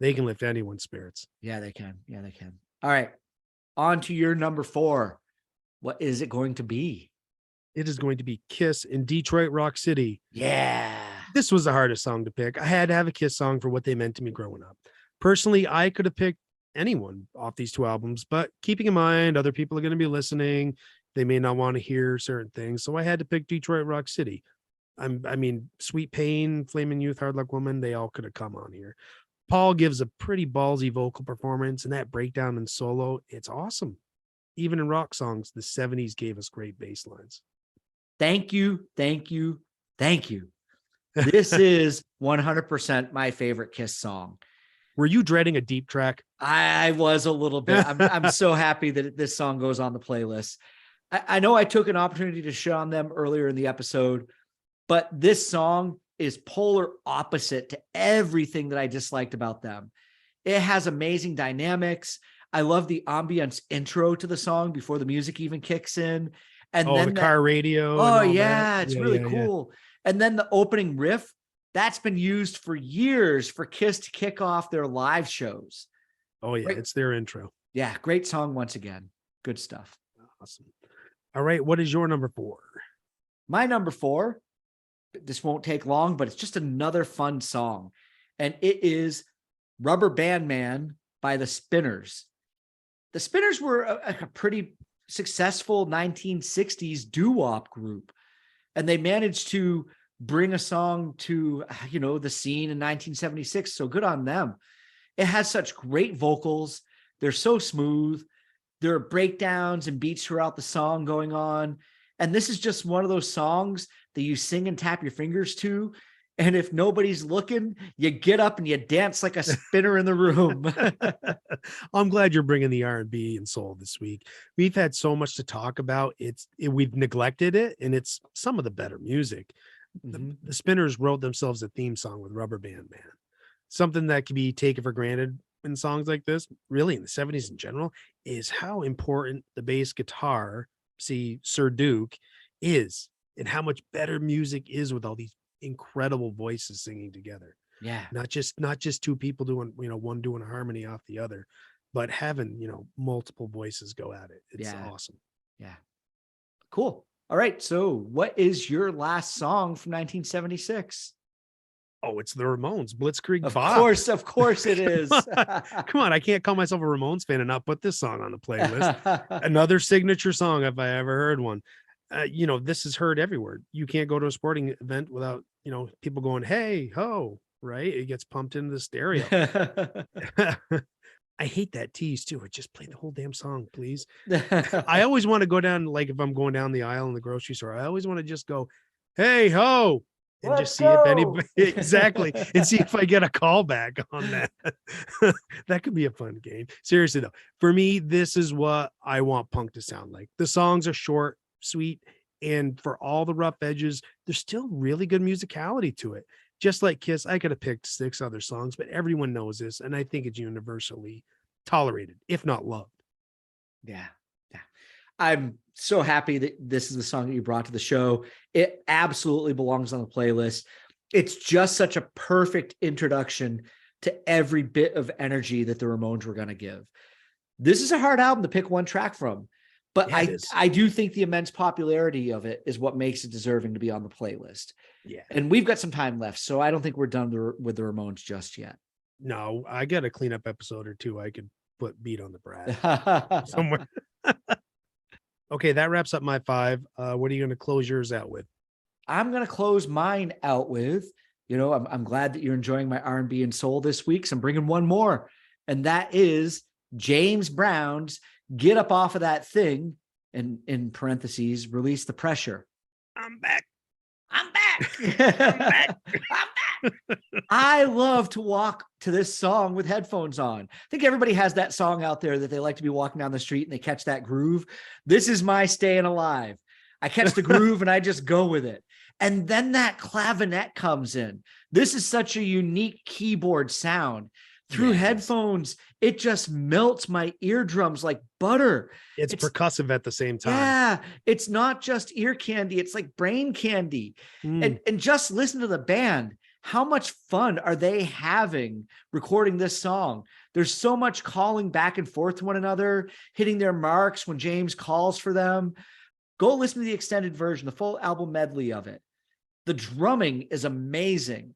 they can lift anyone's spirits. Yeah, they can. Yeah, they can. All right. On to your number 4. What is it going to be? It is going to be Kiss in Detroit Rock City. Yeah. This was the hardest song to pick. I had to have a Kiss song for what they meant to me growing up. Personally, I could have picked anyone off these 2 albums, but keeping in mind other people are going to be listening, they may not want to hear certain things, so I had to pick Detroit Rock City. I mean, Sweet Pain, Flamin' Youth, Hard Luck Woman, they all could have come on here. Paul gives a pretty ballsy vocal performance, and that breakdown and solo, it's awesome. Even in rock songs, the 70s gave us great bass lines. Thank you. Thank you. Thank you. This is 100% my favorite Kiss song. Were you dreading a deep track? I was a little bit. I'm so happy that this song goes on the playlist. I know I took an opportunity to shit on them earlier in the episode, but this song is polar opposite to everything that I disliked about them. It has amazing dynamics. I love the ambience intro to the song before the music even kicks in. And then the car radio. Oh, yeah. It's really cool. Yeah. And then the opening riff, that's been used for years for Kiss to kick off their live shows. Oh, yeah. Great. It's their intro. Yeah. Great song once again. Good stuff. Awesome. All right. What is your number 4? My number 4, this won't take long, but it's just another fun song. and it is Rubber Band Man by the Spinners. The Spinners were a pretty successful 1960s doo-wop group, and they managed to bring a song to, the scene in 1976. So good on them. It has such great vocals. They're so smooth. There are breakdowns and beats throughout the song going on. And this is just one of those songs that you sing and tap your fingers to. And if nobody's looking, you get up and you dance like a spinner in the room. I'm glad you're bringing the R&B and soul this week. We've had so much to talk about. We've neglected it, and it's some of the better music. The Spinners wrote themselves a theme song with Rubber Band Man. Something that can be taken for granted in songs like this, really in the 70s in general, is how important the bass guitar, see Sir Duke, is, and how much better music is with all these incredible voices singing together. Yeah. Not just two people doing, one doing a harmony off the other, but having, multiple voices go at it. It's awesome. Yeah. Cool. All right. So what is your last song from 1976? Oh, it's the Ramones, Blitzkrieg Of Bop. course it is. Come on, I can't call myself a Ramones fan and not put this song on the playlist. Another signature song if I ever heard one. This is heard everywhere. You can't go to a sporting event without, people going, hey, ho, right? It gets pumped into the stereo. I hate that tease too. Just play the whole damn song, please. I always want to go down, like if I'm going down the aisle in the grocery store, I always want to just go, hey, ho, and Let's just see go. if anybody exactly and see if I get a call back on that. That could be a fun game. Seriously though, for me, this is what I want punk to sound like. The songs are short, sweet, and for all the rough edges, there's still really good musicality to it. Just like Kiss, I could have picked 6 other songs, but everyone knows this, and I think it's universally tolerated, if not loved. Yeah. I'm so happy that this is the song that you brought to the show. It absolutely belongs on the playlist. It's just such a perfect introduction to every bit of energy that the Ramones were going to give. This is a hard album to pick one track from, but Yeah, I do think the immense popularity of it is what makes it deserving to be on the playlist. Yeah. And we've got some time left, so I don't think we're done with the Ramones just yet. No, I got a cleanup episode or two I could put beat on the brat somewhere. Okay, that wraps up my 5. What are you going to close yours out with? I'm going to close mine out with, I'm glad that you're enjoying my R&B and soul this week. So I'm bringing one more, and that is James Brown's Get Up Off of That Thing, and in parentheses, Release the Pressure. I'm back. I'm back. I love to walk to this song with headphones on. I think everybody has that song out there that they like to be walking down the street and they catch that groove. This is my Staying Alive. I catch the groove and I just go with it. And then that clavinet comes in. This is such a unique keyboard sound. Through headphones, it just melts my eardrums like butter. It's percussive at the same time. Yeah, it's not just ear candy. It's like brain candy. And just listen to the band. How much fun are they having recording this song? There's so much calling back and forth to one another, hitting their marks when James calls for them. Go listen to the extended version, the full album medley of it. The drumming is amazing.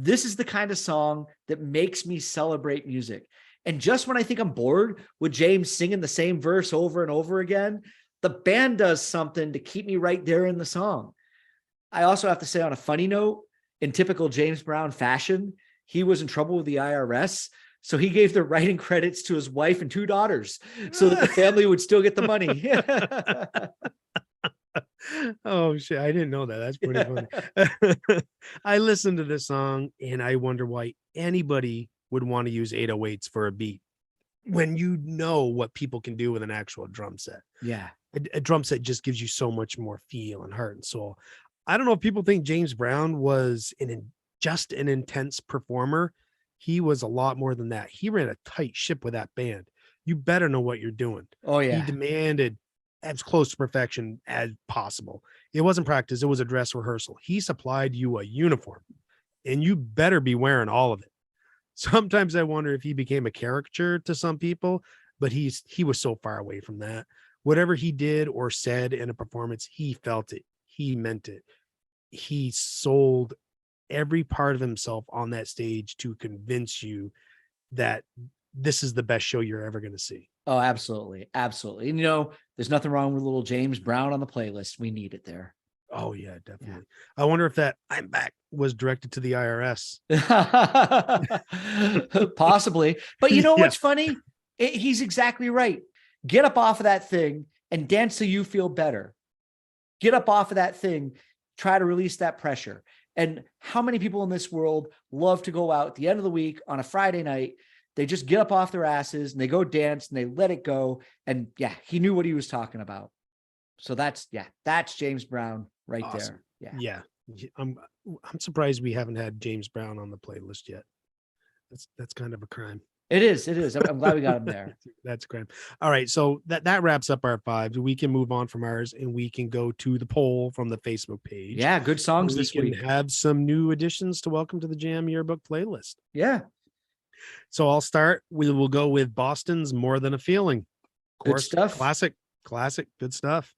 This is the kind of song that makes me celebrate music. And just when I think I'm bored with James singing the same verse over and over again, the band does something to keep me right there in the song. I also have to say, on a funny note, in typical James Brown fashion, he was in trouble with the IRS. So he gave the writing credits to his wife and 2 daughters so that the family would still get the money. Oh shit, I didn't know that. That's pretty funny. I listened to this song and I wonder why anybody would want to use 808s for a beat when you know what people can do with an actual drum set. Yeah. A drum set just gives you so much more feel and heart and soul. I don't know if people think James Brown was just an intense performer. He was a lot more than that. He ran a tight ship with that band. You better know what you're doing. Oh yeah. He demanded as close to perfection as possible. It wasn't practice. It was a dress rehearsal. He supplied you a uniform and you better be wearing all of it. Sometimes I wonder if he became a caricature to some people, but he was so far away from that. Whatever he did or said in a performance, he felt it. He meant it. He sold every part of himself on that stage to convince you that this is the best show you're ever going to see. Oh, absolutely. Absolutely. And, there's nothing wrong with a little James Brown on the playlist. We need it there. Oh yeah, definitely. Yeah. I wonder if that "I'm Back" was directed to the IRS. Possibly. But what's funny? He's exactly right. Get up off of that thing and dance so you feel better. Get up off of that thing. Try to release that pressure. And how many people in this world love to go out at the end of the week on a Friday night? They just get up off their asses and they go dance and they let it go. And he knew what he was talking about. So that's James Brown right awesome. there. Yeah. I'm surprised we haven't had James Brown on the playlist yet. That's kind of a crime. It is. I'm glad we got him there. That's a crime. All right. So that wraps up our 5. We can move on from ours and we can go to the poll from the Facebook page. Yeah. Good songs this week. We can have some new additions to Welcome to the Jam Yearbook playlist. Yeah. So I'll start. We will go with Boston's More Than a Feeling. Of course, good stuff. Classic. Good stuff.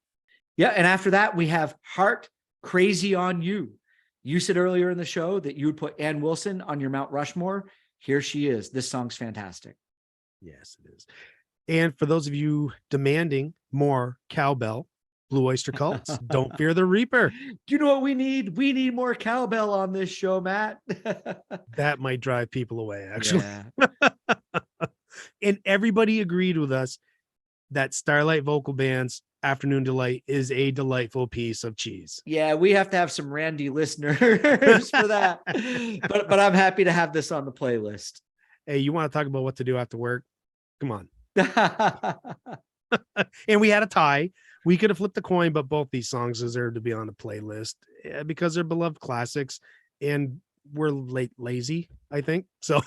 Yeah. And after that, we have Heart, Crazy on You. You said earlier in the show that you would put Ann Wilson on your Mount Rushmore. Here she is. This song's fantastic. Yes, it is. And for those of you demanding more cowbell, Blue Oyster Cults, Don't Fear the Reaper. You know what we need? We need more cowbell on this show, Matt. That might drive people away, actually. Yeah. And everybody agreed with us that Starlight Vocal Band's Afternoon Delight is a delightful piece of cheese. Yeah, we have to have some Randy listeners for that. But I'm happy to have this on the playlist. Hey, you want to talk about what to do after work? Come on. And we had a tie. We could have flipped the coin, but both these songs deserve to be on the playlist because they're beloved classics and we're lazy, I think. So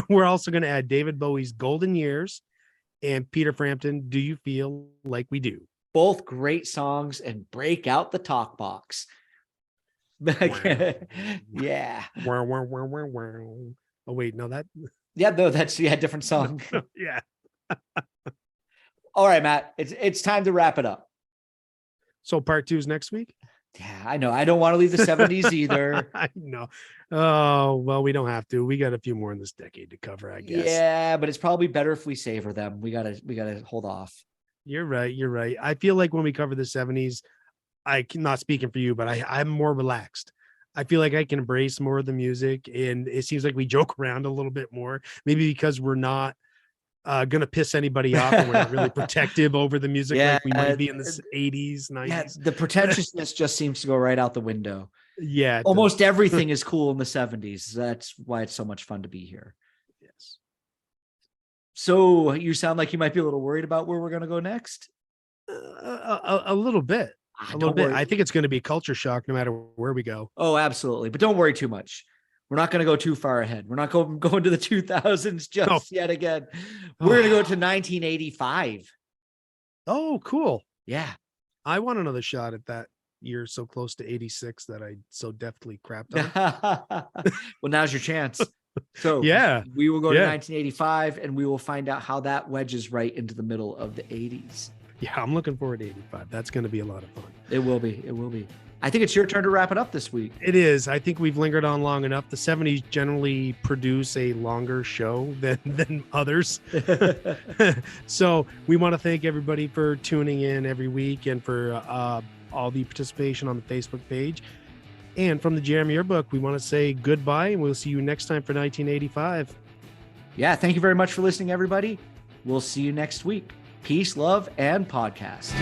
we're also going to add David Bowie's Golden Years and Peter Frampton, Do You Feel Like We Do? Both great songs and break out the talk box. Yeah. Oh, wait, no, that. Yeah, no, that's a different song. Yeah. All right, Matt, it's time to wrap it up. So part 2 is next week? Yeah, I know. I don't want to leave the 70s either. I know. Oh, well, we don't have to. We got a few more in this decade to cover, I guess. Yeah, but it's probably better if we savor them. We gotta hold off. You're right. I feel like when we cover the 70s, I'm not speaking for you, but I'm more relaxed. I feel like I can embrace more of the music, and it seems like we joke around a little bit more, maybe because we're not gonna piss anybody off and we're not really protective over the music like we might be in the 80s, 90s. Yeah, the pretentiousness just seems to go right out the window. Yeah, almost everything is cool in the 70s. That's why it's so much fun to be here. Yes. So you sound like you might be a little worried about where we're going to go next. A little bit. A little bit. I think it's going to be culture shock no matter where we go. Oh, absolutely. But don't worry too much. We're not going to go too far ahead. We're not going to the 2000s just yet again. We're going to go to 1985. Oh, cool. Yeah. I want another shot at that year so close to 86 that I so deftly crapped on. Well, now's your chance. So yeah, we will go to 1985 and we will find out how that wedges right into the middle of the 80s. Yeah, I'm looking forward to 85. That's going to be a lot of fun. It will be. I think it's your turn to wrap it up this week. It is. I think we've lingered on long enough. The 70s generally produce a longer show than others. So we want to thank everybody for tuning in every week and for all the participation on the Facebook page. And from the Jam Yearbook, we want to say goodbye and we'll see you next time for 1985. Yeah, thank you very much for listening, everybody. We'll see you next week. Peace, love, and podcast.